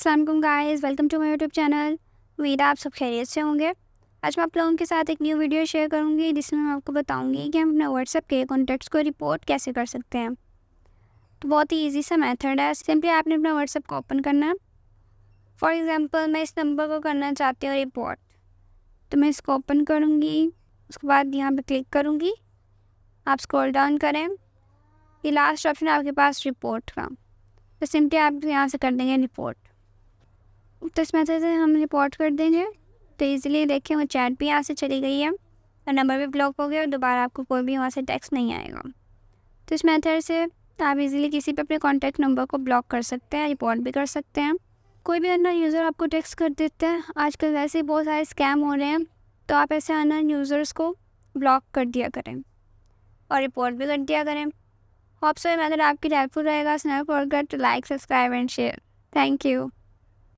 अस्सलाम वालेकुम guys, welcome to my YouTube channel. उम्मीद है आप सब खैरियत से होंगे। आज मैं आप लोगों के साथ एक न्यू वीडियो शेयर करूंगी जिसमें मैं आपको बताऊंगी कि हम अपने व्हाट्सएप के कॉन्टैक्ट्स को रिपोर्ट कैसे कर सकते हैं। तो बहुत ही ईजी सा मेथड है। सिंपली आपने अपना व्हाट्सएप को ओपन करना है। फॉर एग्जांपल मैं इस नंबर को करना चाहती हूँ रिपोर्ट, तो मैं इसको ओपन करूँगी। उसके बाद यहाँ पर क्लिक करूँगी। आप स्क्रॉल डाउन करें, ये लास्ट ऑप्शन है आपके पास रिपोर्ट का, तो सिंपली आप यहाँ से कर देंगे रिपोर्ट। तो इस मेथड से हम रिपोर्ट कर देंगे तो इजीली देखें वो चैट भी यहाँ से चली गई है और नंबर भी ब्लॉक हो गया और दोबारा आपको कोई भी वहाँ से टेक्स्ट नहीं आएगा। तो इस मेथड से आप इजीली किसी पे अपने कॉन्टैक्ट नंबर को ब्लॉक कर सकते हैं, रिपोर्ट भी कर सकते हैं। कोई भी अननोन यूज़र आपको टेक्स्ट कर देते हैं, आजकल वैसे ही बहुत सारे स्कैम हो रहे हैं, तो आप ऐसे अननोन यूज़र्स को ब्लॉक कर दिया करें और रिपोर्ट भी कर दिया करें। होप सो ये मेथड आपकी हेल्पफुल रहेगा। Never forget to like, subscribe and share. Thank you.